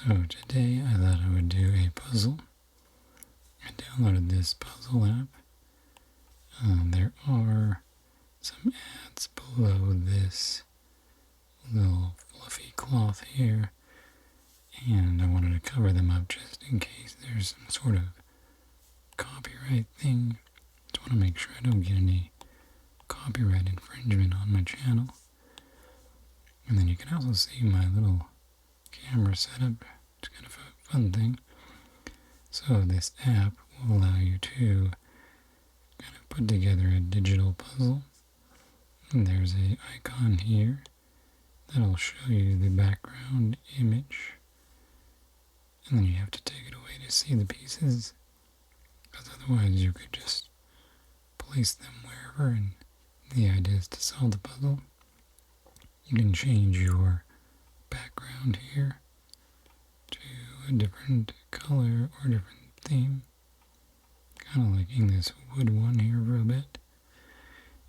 So today I thought I would do a puzzle. I downloaded this puzzle app. There are some ads below this little fluffy cloth here, and I wanted to cover them up just in case there's some sort of copyright thing. Just want to make sure I don't get any copyright infringement on my channel. And then you can also see my little camera setup. It's kind of a fun thing. So this app will allow you to kind of put together a digital puzzle. And there's an icon here that'll show you the background image. And then you have to take it away to see the pieces, because otherwise you could just place them wherever, and the idea is to solve the puzzle. You can change your background here to a different color or different theme, kind of like in this wood one here for a bit.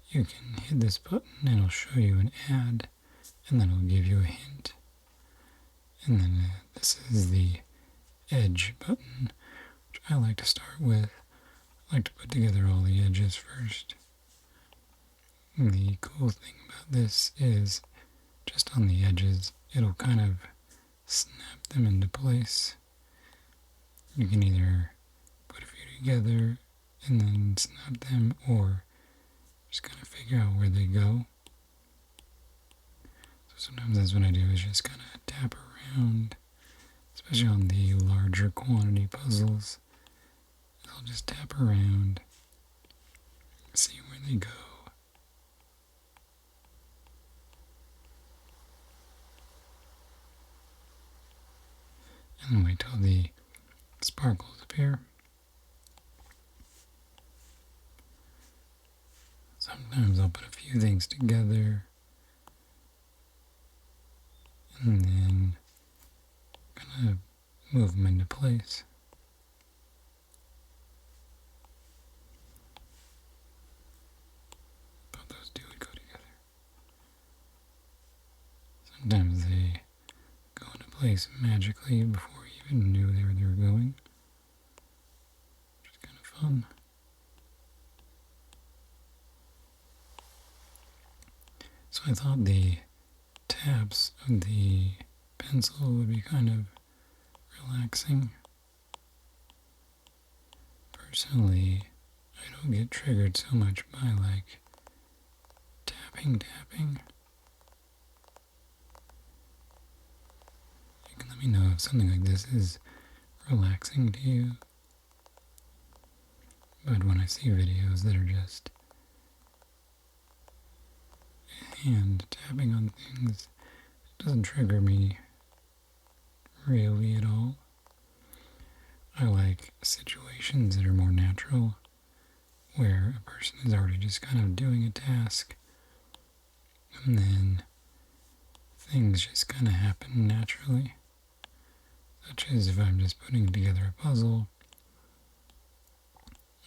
You can hit this button and it'll show you an ad, and then it'll give you a hint. And then this is the edge button, which I like to start with. I like to put together all the edges first. And the cool thing about this is just on the edges, it'll kind of snap them into place. You can either put a few together and then snap them, or just kind of figure out where they go. So sometimes that's what I do, is just kind of tap around, especially on the larger quantity puzzles. I'll just tap around, see where they go. And then wait till the sparkles appear. Sometimes I'll put a few things together and then kind of move them into place. But those two would go together. Sometimes they go into place magically before you even knew where they were going, which is kind of fun. So I thought the taps of the pencil would be kind of relaxing. Personally, I don't get triggered so much by like tapping. You can let me know if something like this is relaxing to you. But when I see videos that are just hand tapping on things, it doesn't trigger me really at all. I like situations that are more natural, where a person is already just kind of doing a task, and then things just kind of happen naturally. Such as if I'm just putting together a puzzle,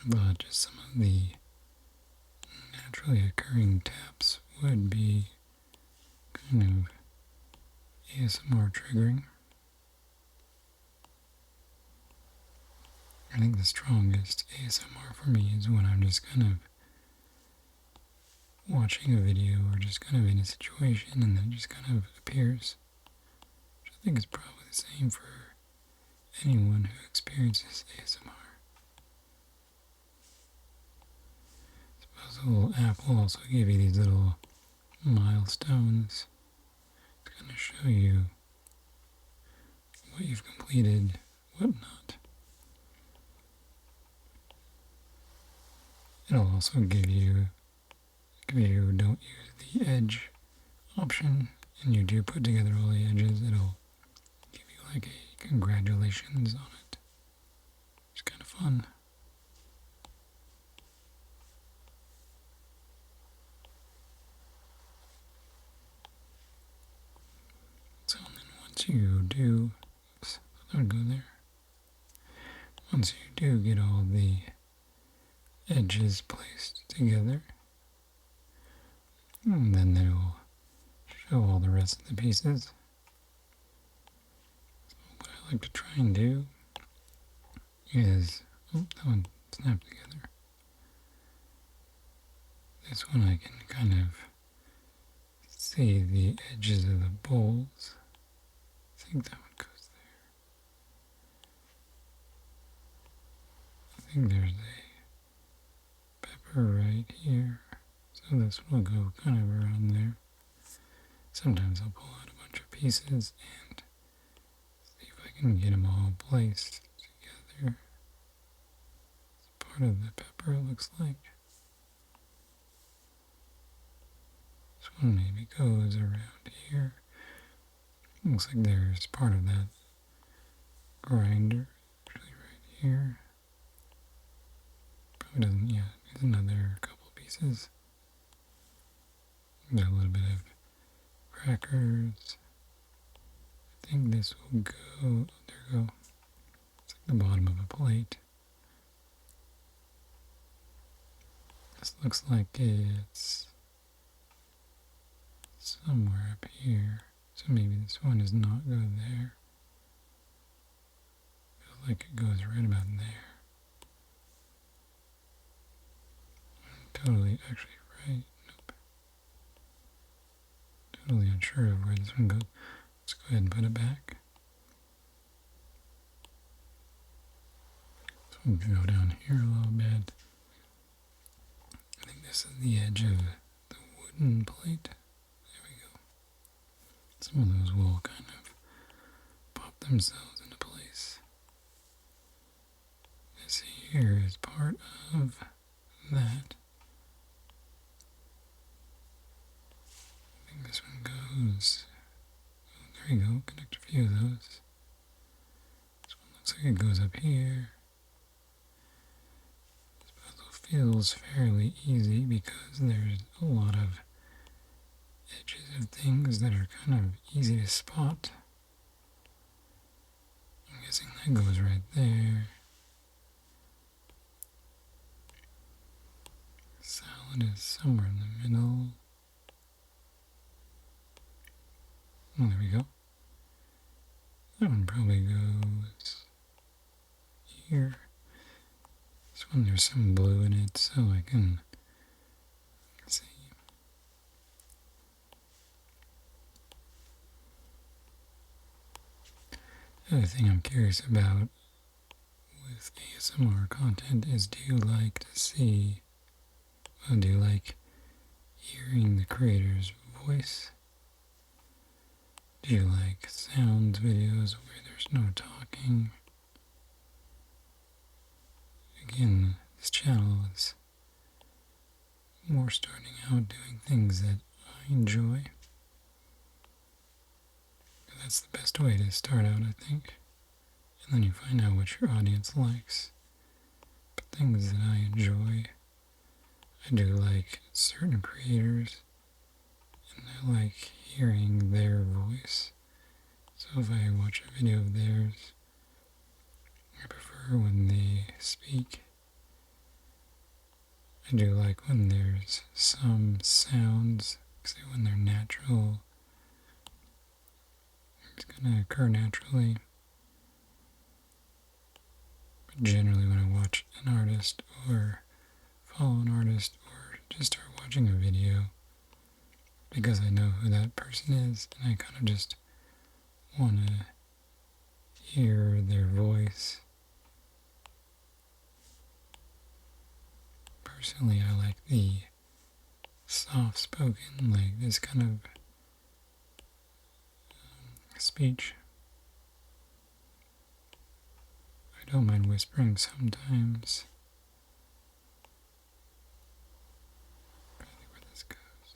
but just some of the naturally occurring taps would be kind of ASMR triggering. I think the strongest ASMR for me is when I'm just kind of watching a video or just kind of in a situation and then it just kind of appears. Which I think is probably the same for anyone who experiences ASMR. This puzzle app will also give you these little milestones to kind of show you what you've completed, what not. It'll also give you, if you don't use the edge option and you do put together all the edges, it'll give you like a congratulations on it. It's kind of fun. So then once you do, oops, I thought I'd go there. Once you do get all the edges placed together, and then they'll show all the rest of the pieces. So what I like to try and do is, oh, that one snapped together. This one I can kind of see the edges of the bowls. I think that one goes there. I think there's a pepper right here. So this will go kind of around there. Sometimes I'll pull out a bunch of pieces and see if I can get them all placed together. It's part of the pepper, it looks like. This one maybe goes around here. Looks like there's part of that grinder actually right here. Probably doesn't, yeah, there's another couple pieces. Got a little bit of crackers. I think this will go, oh, there we go. It's like the bottom of a plate. This looks like it's somewhere up here. So maybe this one does not go there. Feels like it goes right about there. Totally, actually, right? Nope. Totally unsure of where this one goes. Let's go ahead and put it back. So we can go down here a little bit. I think this is the edge of the wooden plate. There we go. Some of those will kind of pop themselves into place. This here is part of that. I think this one goes, oh, there you go, connect a few of those. This one looks like it goes up here. This puzzle feels fairly easy because there's a lot of edges of things that are kind of easy to spot. I'm guessing that goes right there. Salad is somewhere in the middle. Oh, there we go. That one probably goes here. This one, there's some blue in it, so I can see. The other thing I'm curious about with ASMR content is, do you like to see, well, do you like hearing the creator's voice? Do you like sounds videos where there's no talking? Again, this channel is more starting out doing things that I enjoy. That's the best way to start out, I think. And then you find out what your audience likes. But things that I enjoy, I do like certain creators, and I like hearing their voice. So if I watch a video of theirs, I prefer when they speak. I do like when there's some sounds, because when they're natural, it's going to occur naturally. But generally when I watch an artist or follow an artist or just start watching a video, because I know who that person is, and I kind of just want to hear their voice. Personally, I like the soft-spoken, like this kind of speech. I don't mind whispering sometimes. I think where this goes.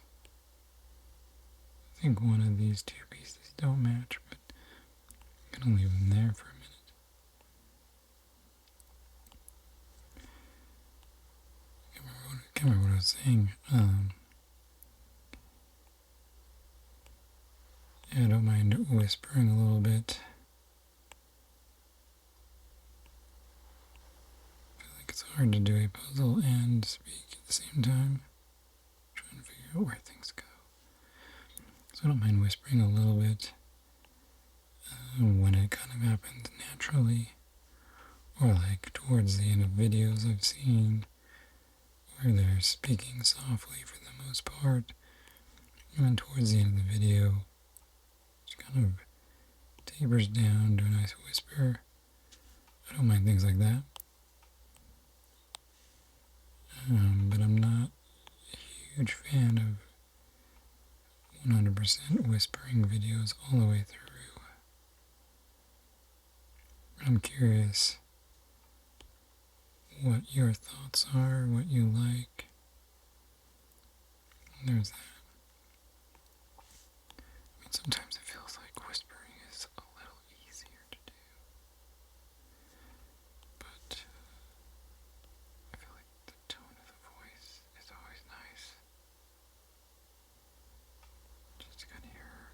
I think one of these two pieces don't match, but I'm going to leave them there for a minute. I can't remember what I was saying. Yeah, I don't mind whispering a little bit. I feel like it's hard to do a puzzle and speak at the same time. I'm trying to figure out where things go. So I don't mind whispering a little bit when it kind of happens naturally, or like towards the end of videos I've seen where they're speaking softly for the most part, and then towards the end of the video, it kind of tapers down to a nice whisper. I don't mind things like that, but I'm not a huge fan of 100% whispering videos all the way through. I'm curious what your thoughts are, what you like. There's that. I mean, sometimes it feels like whispering is a little easier to do, but I feel like the tone of the voice is always nice. Just to kind of hear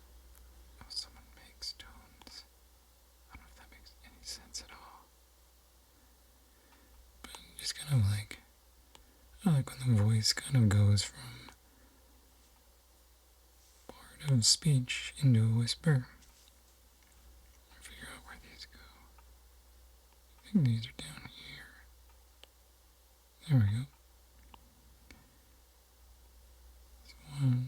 how someone makes tones. I don't know if that makes any sense at all. But just kind of like, I like when the voice kind of goes from part of speech into a whisper. Figure out where these go. I think these are down here. There we go. This one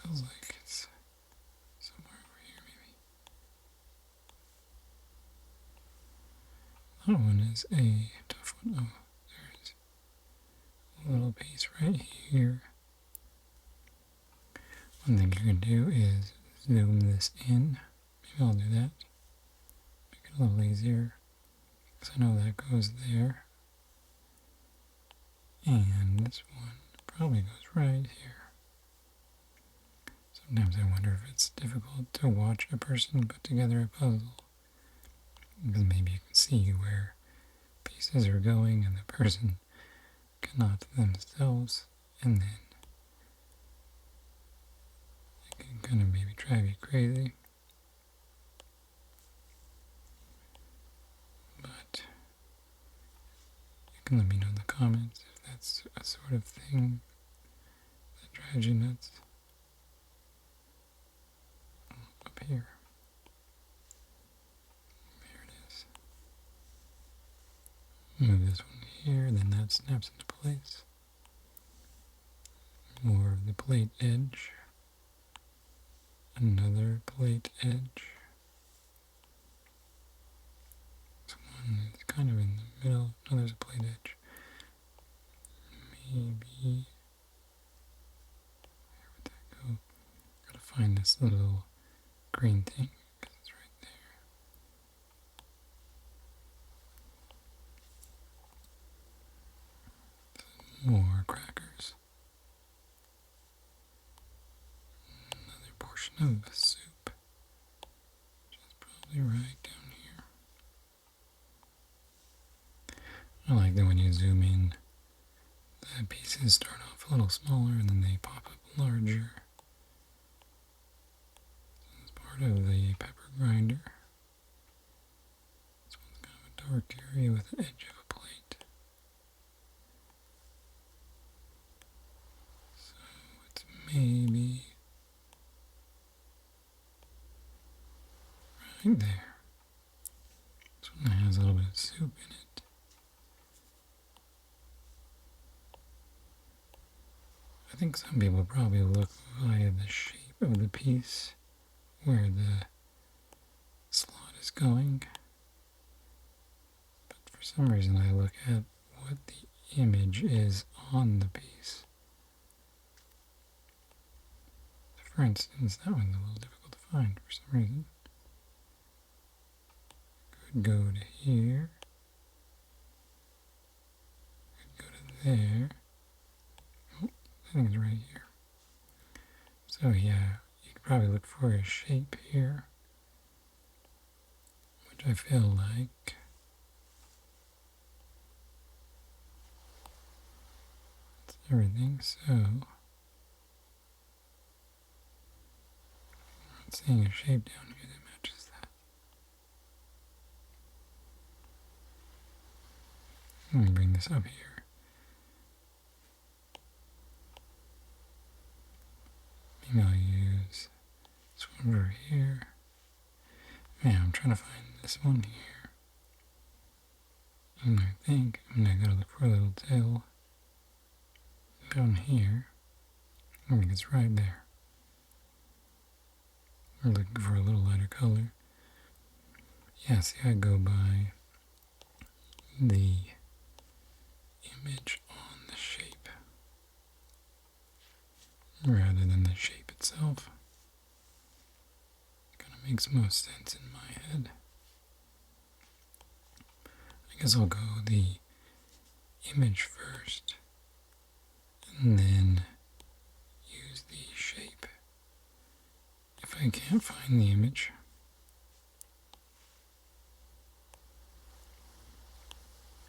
feels like it's somewhere over here, maybe. That one is a tough one. Oh, there's a little piece right here. One thing you can do is zoom this in. Maybe I'll do that. Make it a little easier, because I know that goes there. And this one probably goes right here. Sometimes I wonder if it's difficult to watch a person put together a puzzle, because maybe you can see where pieces are going and the person cannot themselves, and then it can kind of maybe drive you crazy. But you can let me know in the comments if that's a sort of thing that drives you nuts. Up here. There it is. Move this one here, then that snaps into place. More of the plate edge. Another plate edge. This one is kind of in the middle. No, there's a plate edge. Maybe. Where would that go? Gotta find this little green thing, because it's right there. More crackers. Another portion of the soup. Which is probably right down here. I like that when you zoom in, the pieces start off a little smaller and then they pop up larger. This is part of the pepper grinder. This one's kind of a dark area with the edge of a plate. So it's maybe right there. This one has a little bit of soup in it. I think some people probably look via the shape of the piece where the slot is going. But for some reason I look at what the image is on the piece. For instance, that one's a little difficult to find for some reason. Could go to here. Could go to there. Oh, I think it's right here. So yeah, you could probably look for a shape here, which I feel like that's everything. So I'm not seeing a shape down here that matches that. Let me bring this up here. Maybe I'll use this over here. Man, I'm trying to find this one here. And I think I'm going to go look for a little tail down here. I think it's right there. We're looking for a little lighter color. Yeah, see, I go by the image on the shape rather than the shape itself. Kind of makes most sense in my head. I guess I'll go the image first and then use the shape. If I can't find the image,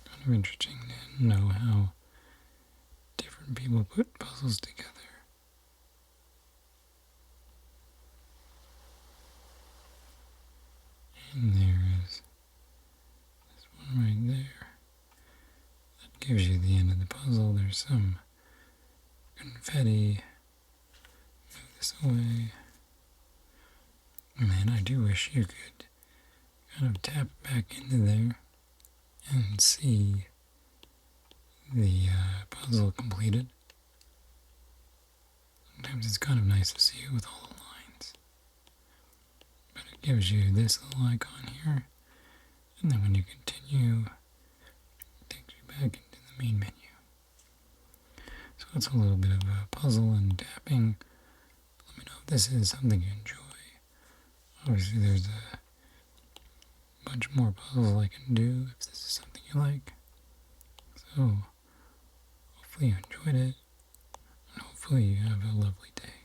kind of interesting to know how different people put puzzles together. And there is this one right there. That gives you the end of the puzzle. There's some confetti. Move this away. And then I do wish you could kind of tap back into there and see the puzzle completed. Sometimes it's kind of nice to see it with all the lines. But it gives you this little icon here, and then when you continue, it takes you back into the main menu. So it's a little bit of a puzzle and tapping. Let me know if this is something you enjoy. Obviously there's a bunch more puzzles I can do if this is something you like. So hopefully you enjoyed it, and hopefully you have a lovely day.